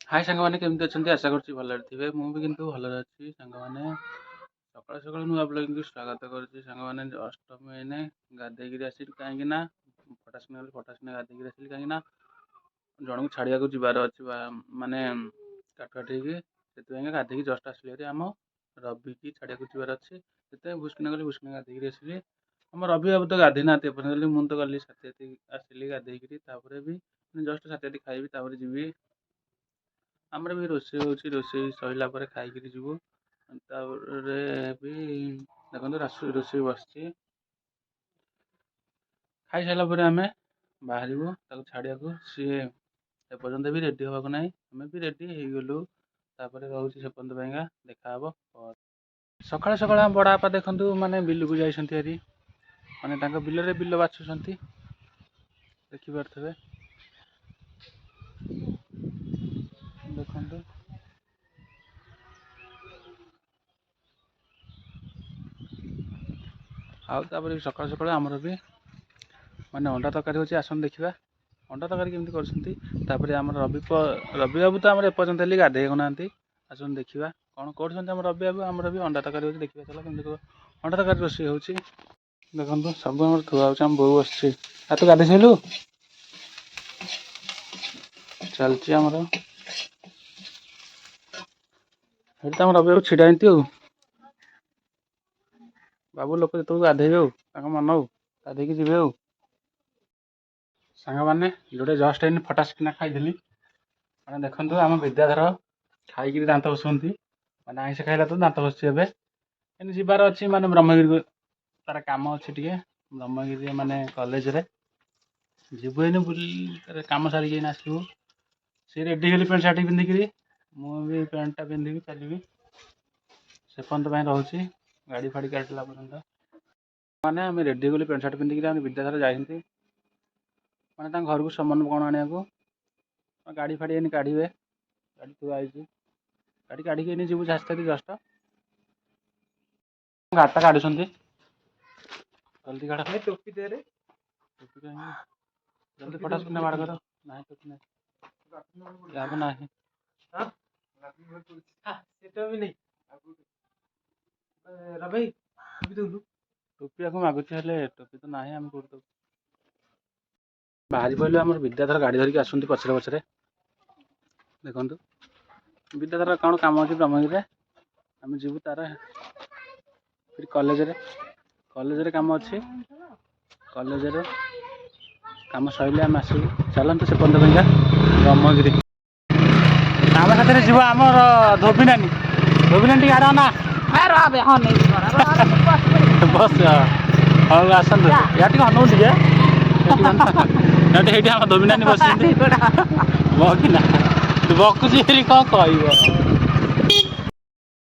हाय सांगमाने केमती अछंती आशा करछि भलरे थिबे मु भी किंतु भलरे अछि सांगमाने सकाळ सकाळ नु ब्लॉगिंग स्वागत करछि सांगमाने अष्टमी एने गाधे गिरी आसी काहे कि ना फटासने गाधे गिरी आसी काहे कि ना जणକୁ ଛାଡିବାକୁ ଯିବାର ଅଛି ମାନେ କାଠଠି କି ସେଥିପାଇଁ ଗାଧେ କି ଜଷ୍ଟ ଆସିଲି ହେରି ଆମ ରବି କି ଛାଡିବାକୁ ଯିବାର ଅଛି ସେଥିପାଇଁ ଭୁସ୍କିନା ଗଲି ଭୁସ୍କିନା ଗାଧେ गिरी ଆସିଲି ଆମ ରବି ବାବୁ ତ ଗାଧେଇ ନାହାନ୍ତି ଏପର୍ଯ୍ୟନ୍ତ ମୁଁ ତ ଗଲି ସାଥି ଆସିଲି ଗାଧେଇକିରି ତାପରେ ବି ଜଷ୍ଟ ସାଥି ଖାଇବି ତାପରେ ଯିବି ଆମର ବି ରୋଷେଇ ହଉଛି ରୋଷେଇ ସରିଲା ପରେ ଖାଇକିରି ଯିବୁ ତାପରେ ବି ଦେଖନ୍ତୁ ରୋଷେଇ ବସିଛି ଖାଇସାରିଲା ପରେ ଆମେ ବାହାରିବୁ ତାକୁ ଛାଡ଼ିବାକୁ ସିଏ ଏପର୍ଯ୍ୟନ୍ତ ବି ରେଡ଼ି ହେବାକୁ ନାହିଁ ଆମେ ବି ରେଡ଼ି ହେଇଗଲୁ ତାପରେ ରହୁଛି ସେ ପର୍ଯ୍ୟନ୍ତ ପାଇଁକା ଦେଖାହେବ ସକାଳେ ସକାଳେ ଆମ ବଡ଼ ବାପା ଦେଖନ୍ତୁ ମାନେ ବିଲକୁ ଯାଇଛନ୍ତି ହେରି ମାନେ ତାଙ୍କ ବିଲରେ ବିଲ ବାଛୁଛନ୍ତି ଦେଖିପାରୁଥିବେ ଦେଖନ୍ତୁ ଆଉ ତାପରେ ସକାଳୁ ସକାଳୁ ଆମର ବି ମାନେ ଅଣ୍ଡା ତରକାରୀ ହେଉଛି ଆସନ୍ତୁ ଦେଖିବା ଅଣ୍ଡା ତରକାରୀ କେମିତି କରୁଛନ୍ତି ତାପରେ ଆମର ରବି ବାବୁ ତ ଆମର ଏପର୍ଯ୍ୟନ୍ତ ହେଲେ ଗାଧେଇ ନାହାନ୍ତି ଆସନ୍ତୁ ଦେଖିବା କ'ଣ କରୁଛନ୍ତି ଆମ ରବି ବାବୁ ଆମର ବି ଅଣ୍ଡା ତରକାରୀ ହେଉଛି ଦେଖିବା ଚାଲ କେମିତି ଅଣ୍ଡା ତରକାରୀ ରୋଷେଇ ହେଉଛି ଦେଖନ୍ତୁ ସବୁ ଆମର ଥୁଆ ହେଉଛି ଆମ ବୋଉ ବସିଛି ଆଉ ତୁ ଗାଧେଇ ସାରିଲୁ ଚାଲିଛି ଆମର ଏଠି ତ ଆମ ରବି ବାବୁ ଛିଡ଼ା ହେଇନ୍ତି ଆଉ ବାବୁ ଲୋକ ଯେତେବେଳକୁ ଗାଧେଇବେ ଆଉ ତାଙ୍କ ମନ ଆଉ ଗାଧେଇକି ଯିବେ ଆଉ ସାଙ୍ଗମାନେ ଯୋଉଟା ଜଷ୍ଟ ଏଇନି ଫଟାସକିନା ଖାଇଥିଲି ମାନେ ଦେଖନ୍ତୁ ଆମ ବିଦ୍ୟାଧର ଖାଇକିରି ଦାନ୍ତ ଘଷୁଛନ୍ତି ମାନେ ଆଇଁଷ ଖାଇଲା ତ ଦାନ୍ତ ଘଷୁଛି ଏବେ ଏଇନେ ଯିବାର ଅଛି ମାନେ ବ୍ରହ୍ମଗିରି ତାର କାମ ଅଛି ଟିକେ ବ୍ରହ୍ମଗିରି ମାନେ କଲେଜରେ ଯିବୁ ଏଇନେ ବୁଲି କାମ ସାରିକି ଏଇନେ ଆସିବୁ ସେ ରେଡ଼ି ହେଲି ପ୍ୟାଣ୍ଟ ସାର୍ଟ ପିନ୍ଧିକିରି ମୁଁ ବି ପ୍ୟାଣ୍ଟଟା ପିନ୍ଧିକି ଚାଲିବି ସେ ପର୍ଯ୍ୟନ୍ତ ପାଇଁ ରହୁଛି ଗାଡ଼ି ଫାଡ଼ି କାଟିଲା ପର୍ଯ୍ୟନ୍ତ ମାନେ ଆମେ ରେଡ଼ି ଗଲି ପ୍ୟାଣ୍ଟ ସାର୍ଟ ପିନ୍ଧିକିରି ଆମେ ବିଦ୍ୟାଧର ଯାଇଛନ୍ତି ମାନେ ତାଙ୍କ ଘରକୁ ସାମାନ କ'ଣ ଆଣିବାକୁ ଗାଡ଼ି ଫାଡ଼ି ଏଇନେ କାଢ଼ିବେ ଗାଡ଼ି ଥୁଆ ହେଇଛି ଗାଡ଼ି କାଢ଼ିକି ଏଇନେ ଯିବୁ ଝାଷ୍ଟାରି ଜଷ୍ଟ ଗାଡ଼ିଟା କାଢ଼ୁଛନ୍ତି ଜଲ୍ଦି କାଢ଼ ଟୋପି ଦେରେ ଟୋପି କାହିଁକି ଜଲ୍ଦି ଫଟାସକିନା ବାହାର କର ନାହିଁ ଟୋପି ନାହିଁ ଯାହାକୁ ନାହିଁ ସେଟା ବି ନାହିଁ ରବି ଟୋପି ଆକୁ ମାଗୁଛି ହେଲେ ଟୋପି ତ ନାହିଁ ଆମେ କୋଉଠି ଦେବୁ ବାହାରି ପଡ଼ିଲୁ ଆମର ବିଦ୍ୟାଧର ଗାଡ଼ି ଧରିକି ଆସୁଛନ୍ତି ପଛରେ ପଛରେ ଦେଖନ୍ତୁ ବିଦ୍ୟାଧର କ'ଣ କାମ ଅଛି ବ୍ରହ୍ମଗିରିରେ ଆମେ ଯିବୁ ତାର କଲେଜରେ କାମ ଅଛି କଲେଜରେ କାମ ସରିଲେ ଆମେ ଆସିବୁ ଚାଲନ୍ତୁ ସେ ପର୍ଯ୍ୟନ୍ତ ପାଇଁକା ବ୍ରହ୍ମଗିରି ଆମ ସାଥିରେ ଯିବ ଆମର ଧୋବିନାନୀ ଟିକେ ଆଡ଼ ନା ବସ୍ ହଉ ଆସନ୍ତୁ ୟା ଟିକେ ଅନଉ ଟିକେ ସେଇଠି ଆମ ଧୋବିନାନୀ ବସିଛନ୍ତି ବକିନା ବକୁଛି ହେରି କ'ଣ କହିବ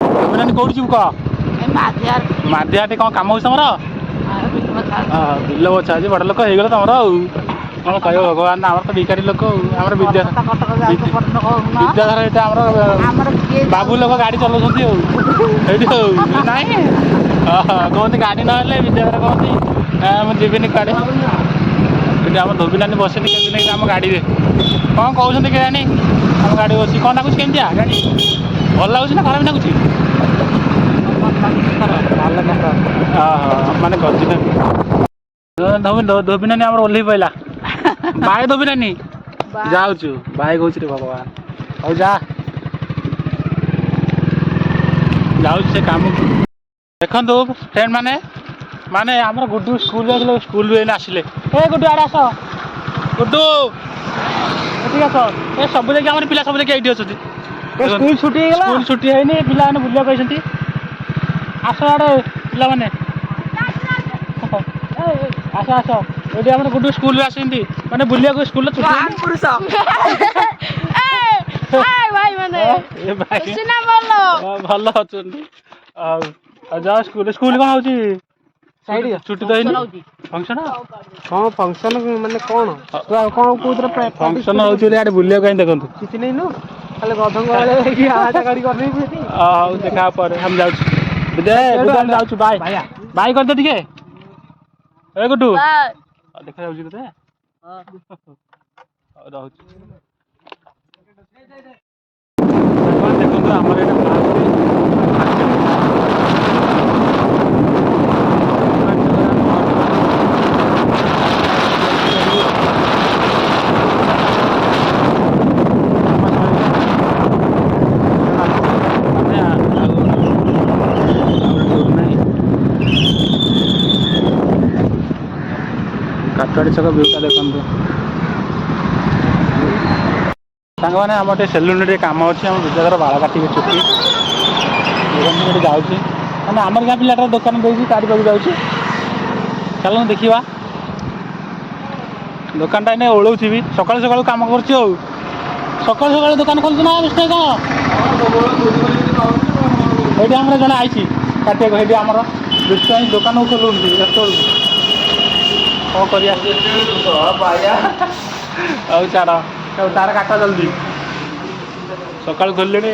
ଧୋବିନାନୀ କୋଉଠି ଯିବୁ କହ ମାଧିଆଟି କ'ଣ କାମ ହେଉଛି ତମର ବିଲ ବଛା ଅଛି ବଡ଼ ଲୋକ ହେଇଗଲେ ତମର ଆଉ କ'ଣ କହିବ ଭଗବାନ ଆମର ତ ଭିକାରୀ ଲୋକ ଆଉ ଆମର ବିଦ୍ୟାଧର ଏଇଟା ଆମର ବାବୁ ଲୋକ ଗାଡ଼ି ଚଲାଉଛନ୍ତି ଆଉ ଏଇଠି ଆଉ ନାହିଁ କହନ୍ତି ଗାଡ଼ି ନହେଲେ ବିଦ୍ୟାଧର କହନ୍ତି ମୁଁ ଯିବିନି କୁଆଡ଼େ ଏଠି ଆମ ଧୋବିନାନୀ ବସିନି କେମିତି ନେଇକି ଆମ ଗାଡ଼ିରେ କ'ଣ କହୁଛନ୍ତି କେଜାଣି ଆମ ଗାଡ଼ି ବସି କ'ଣ ଲାଗୁଛି କେମିତିଆ ଗାଡ଼ି ଭଲ ଲାଗୁଛି ନା ଖରାପ ଲାଗୁଛି ମାନେ ଗଜି ଧୋବିନାନୀ ଆମର ଓହ୍ଲେଇ ପଇଲା ବାଏ ଧୋବିନାନୀ ଯାଉଛୁ ବାଏ କହୁଛି ରେ ଭଗବାନ ହଉ ଯା ଯାଉଛି ସେ କାମକୁ ଦେଖନ୍ତୁ ଫ୍ରେଣ୍ଡ ମାନେ ଆମର ଗୁଡୁ ସ୍କୁଲ ଯାଇଥିଲେ ସ୍କୁଲରୁ ଏଇନେ ଆସିଲେ ଏ ଗୁଡୁ ଆଡ଼େ ଆସ ଗୁଡୁ ଏଠିକି ଆସ ଏ ସବୁ ଯାଇକି ଆମର ପିଲା ସବୁ ଯାଇକି ଏଇଠି ଅଛନ୍ତି ସ୍କୁଲ ଛୁଟି ହେଇନି ପିଲାମାନେ ବୁଲିବାକୁ କହିଛନ୍ତି ଆସ ଆଡ଼େ ପିଲାମାନେ ଆସ ଏଠି ଆମର ଗୁଡୁ ସ୍କୁଲରୁ ଆସିଛନ୍ତି ମାନେ ବୁଲିବାକୁ ସ୍କୁଲରେ ଛୁଟି ଭଲ ଅଛନ୍ତି ଆଉ ଯାଅ ସ୍କୁଲ କ'ଣ ହଉଛି ଛୁଟି ତ ହେଇନି ଫଙ୍କସନ ମାନେ କ'ଣ ଫଙ୍କସନ ହଉଛି ଆଡ଼େ ବୁଲିବାକୁ କାହିଁ ଦେଖନ୍ତୁ କିଛି ନେଇନୁ ଖାଲି ଗଧଙ୍କ ହଉ ଦେଖା ପରେ ଆମେ ଯାଉଛୁ ଯାଉଛୁ ବାଇ କରିଦେ ଟିକେ ଏ ଗୁଡୁ ଦେଖାଯାଉଛି ତତେ ରହୁଛି। ଆମର ଏଇଟା काटवाड़ी छक व्यूटा देखो सांगने आम टे सेलून टे कम अच्छे आम विद्याधर बाल काटे चुटी देखते जाऊँगी मैंने आमर गाँ पिलाटार दुकान देखिए तारी पाक जाऊँगी चलो देखा दुकानटा इन्हें ओल्थी सका सका कम कर सका सका दुकान खोलु ना विष्णु कौन ये आम जड़े आई काटे आमर विष्णु दुकान खोलु कौन कर छाड़ तार काट जल्दी सका खोल घर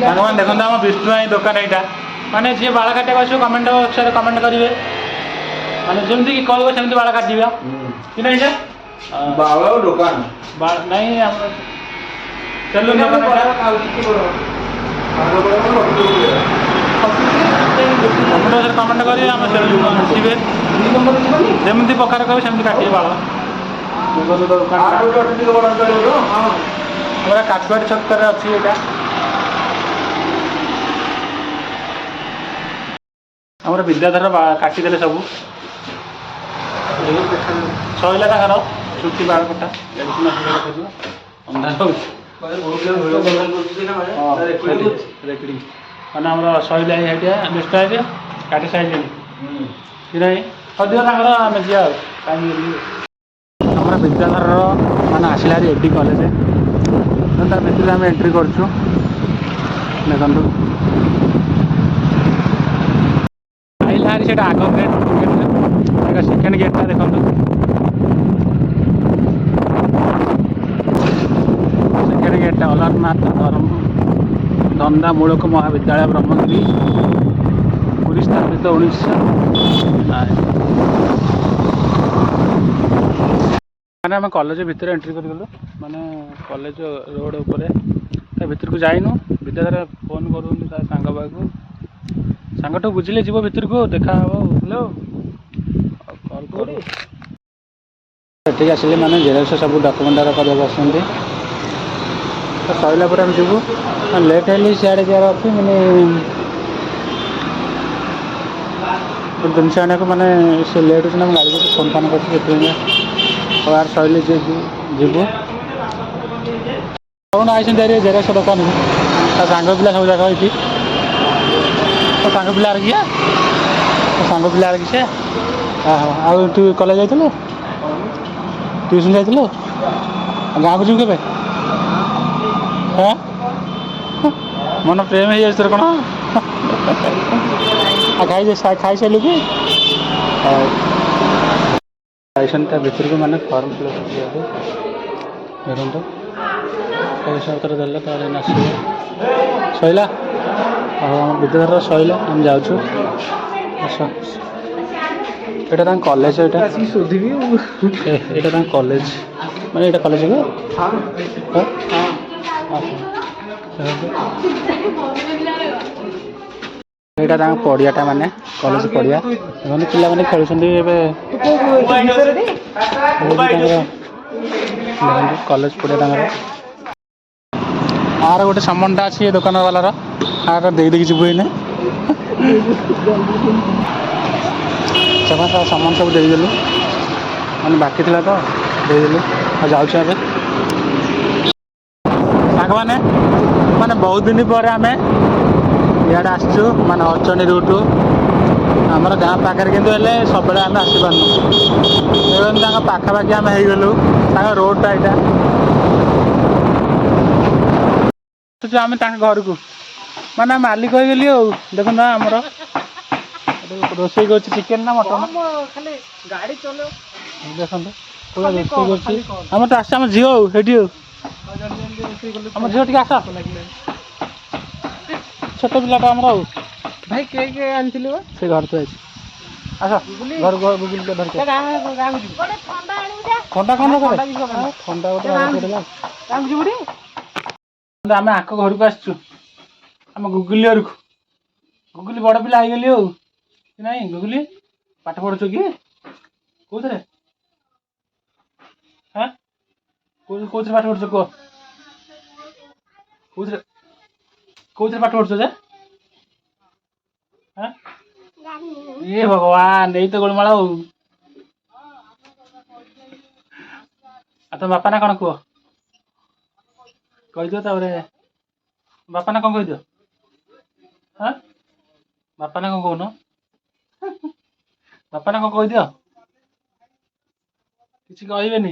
मैंने देखते आम विष्णु आई दुकान यहाँ माने जी बाल काटा आस कमेंट बक्स कमेंट करेंगे माने जमी कह सेमती बाल काटा कि नहीं बाल दुकान नहीं सेलून कमेंट करेंगे आम सेलून आसवे जमी प्रकार कह सेमती काटे बाल काटवाड़ी छक अच्छी यहाँ आमर विद्याधर काटिदेले सब सैला तार चुटी बाल कटा अंधार मैंने आम सैला हटिया व्यस्त है काटी सारे कि नहीं सदियो आम जी आम विद्याधर मैंने आसला एडी कॉलेज भर आम एंट्री कर देखु से आग गेट सेकेंड गेटा देखो सेकेंड गेटा अलारनाथ धंदामूलक महाविद्यालय ब्रह्मगिरी पुरी स्थापित 1900 मैंने आम कॉलेज भितर एंट्री करगलु माने कॉलेज रोड उपर भितर को जाइनु विद्याधर फोन करूँ सांग बाबू सांगठू बुझिले जीव भितर को देखा हेलो कॉल कर आसिले मैंने जेरक्स सब डॉक्यूमेंट करके आसते तो सैला पर जीवु लेट है सियाड़े जार अच्छी मैंने जिनस आने को मैंने से लेट हो गाड़ी को फोन फान कर सैले जीवु कौन आई जेरक्स दुकान सांग पिला सब जगह ये तो सांग पिला किया तो सांग पिला कि से आउ तू कॉलेज जाइलु ट्यूशन जाइलु गाँव को जीव के मन प्रेम हो जाए कौन खाई सारू कि भितर को मैंने फर्म फिलअप देखो पैसा पत्र देले आसो सैला विद्याधर सैला आम जाऊँ यहाँ कॉलेज यहाँ कॉलेज मैंने यहाँ कॉलेज यहाँ पड़ियाटा माने कॉलेज पड़िया पिला मैंने खेल कॉलेज पड़िया आर गोटे सामानटा अच्छी दुकान वालार आर दे जीव एने सामान सब देदेलु मैंने बाकी थी तो देदेलु जाऊँ साग मैंने बहुत दिन पर आम इे आसचु माने अर्चनी रूट आमर गाँ पाखे कि सब आम आसपार पाखापाखि आम हो गलु रोडटा यहाँ आम घर को माने मालिक हो गली देखो ना आमर रोसे कर चिकेन ना मटन गाड़ी चलो देखो रोसे आम तो आस झी हेटी आम झील टे आस छोट पिलाटा आमर भाई के आनी से घर तो आस घर गुगुल के धर ठंडा कौन ठंडा गोटे ଆମେ ଆଙ୍କ ଘରକୁ ଆସିଛୁ ଆମ ଗୁଗୁଲି ଘରକୁ। ଗୁଗୁଲି ବଡ଼ ପିଲା ହେଇଗଲି ଆଉ କି ନାଇଁ? ଗୁଗୁଲି ପାଠ ପଢୁଛୁ କି? କୋଉଥିରେ? ହଁ କୋଉଥିରେ ପାଠ ପଢୁଛ କୁହ? କୋଉଥିରେ କୋଉଥିରେ ପାଠ ପଢୁଛ ଯେ? ଏ ଭଗବାନ ଏଇ ତ ଗୋଳମାଳ ଆଉ। ତମ ବାପା ନା କଣ କୁହ? କହିଦିଅ ତାପରେ ବାପା ନା କଣ କହିଦିଅ? ହଁ ବାପା ନା କଣ କହୁନ? ବାପା ନା କଣ କହିଦିଅ? କିଛି କହିବେନି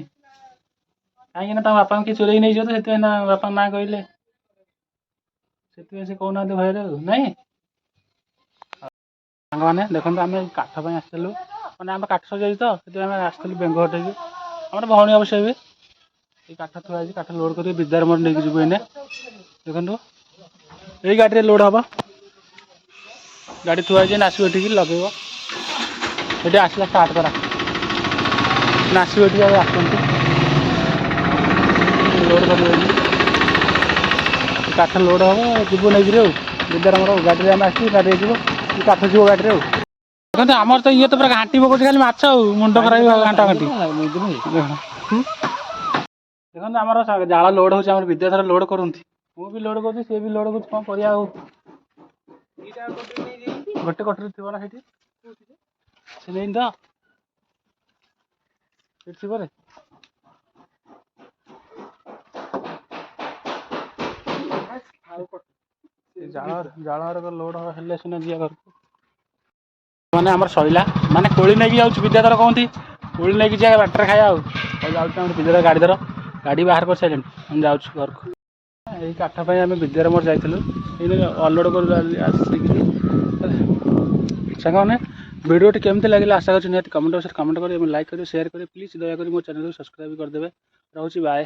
କାହିଁକି ନା ତମ ବାପାଙ୍କୁ କିଏ ଚୋରେଇକି ନେଇଯିବ ତ, ସେଥିପାଇଁ ନା ବାପାଙ୍କ ନାଁ କହିଲେ ସେଥିପାଇଁ ସେ କହୁନାହାନ୍ତି ଭୟରେ ଆଉ ନାଇଁ। ସାଙ୍ଗମାନେ ଦେଖନ୍ତୁ ଆମେ କାଠ ପାଇଁ ଆସିଥିଲୁ, ମାନେ ଆମ କାଠ ସରିଯାଇଛି ତ ସେଥିପାଇଁ ଆମେ ଆସିଥିଲୁ ବେଙ୍ଗ ହଟେଇକି। ଆମର ଭଉଣୀ ଅବଶ୍ୟ ହେବେ। ଏଇ କାଠ ଥୁଆ ହେଇଛି, କାଠ ଲୋଡ୍ କରିକି ବିଦ୍ୟାର ମୋର ନେଇକି ଯିବୁ ଏଇନେ। ଦେଖନ୍ତୁ ଏଇ ଗାଡ଼ିରେ ଲୋଡ୍ ହବ। ଗାଡ଼ି ଥୁଆ ହେଇଛି, ଆସିବ ଏଠିକି ଲଗେଇବ। ଏଠି ଆସିଲା ଷ୍ଟାର୍ଟ କରା ଆସିବ ଏଠିକି ଆଉ ଆସନ୍ତୁ ଲୋଡ୍ କରିବ। କାଠ ଲୋଡ୍ ହବ ଯିବୁ ନେଇକିରି ଆଉ ବିଦ୍ୟାର ମୋର ଗାଡ଼ିରେ ଆମେ ଆସିଛୁ, ଗାଡ଼ିରେ ଯିବୁ କାଠ ଯିବ ଗାଡ଼ିରେ ଆଉ। ଦେଖନ୍ତୁ ଆମର ତ ଇଏ ତ ପୁରା ଘାଣ୍ଟି ପକଉଛି ଖାଲି ମାଛ ଆଉ ମୁଣ୍ଡ ଖରାପ ଘାଣ୍ଟା ଘାଣ୍ଟି। ଦେଖନ୍ତୁ ଆମର ଜାଳ ଲୋଡ୍ ହେଉଛି, ଆମର ବିଦ୍ୟାଧର ଲୋଡ୍ କରୁନ୍ତି, ମୁଁ ବି ଲୋଡ୍ କରୁଛି, ସିଏ ବି ଲୋଡ୍ କରୁଛି। କ'ଣ କରିବା ଆଉ? ଗୋଟେ କଟରେ ଥିବ ନା ସେଇଠି, ସେ ନେଇନି ତ ସେଠି ଥିବରେ। ଜାଳ ଲୋଡ୍ ହେଲେ ସିନା ଯିବା ଘରକୁ। ମାନେ ଆମର ସଇଲା, ମାନେ କୋଳି ନେଇକି ଯାଉଛି ବିଦ୍ୟାଧର କହନ୍ତି କୋଳି ନେଇକି ଯିବା ବାଟରେ ଖାଇବା ଆଉ। ଯାଉଛି ଆମର ବିଦ୍ୟାଧର ଗାଡ଼ି ଧର, ଗାଡ଼ି ବାହାର କରିସାରିଲେଣି, ଆମେ ଯାଉଛୁ ଘରକୁ। ଏଇ କାଠ ପାଇଁ ଆମେ ବିଦ୍ୟାର ମୋର ଯାଇଥିଲୁ, ଏଇ ଅନଲୋଡ଼ କରୁ ଆସିକିରି। ସାଙ୍ଗମାନେ ଭିଡ଼ିଓଟି କେମିତି ଲାଗିଲା ଆଶା କରୁଛି ନିହାତି କମେଣ୍ଟ ବକ୍ସରେ କମେଣ୍ଟ କରିବେ ଏବଂ ଲାଇକ୍ କରିବେ, ସେୟାର କରିବେ। ପ୍ଲିଜ୍ ଦୟାକରି ମୋ ଚ୍ୟାନେଲକୁ ସବସ୍କ୍ରାଇବ୍ କରିଦେବେ। ରହୁଛି, ବାଏ।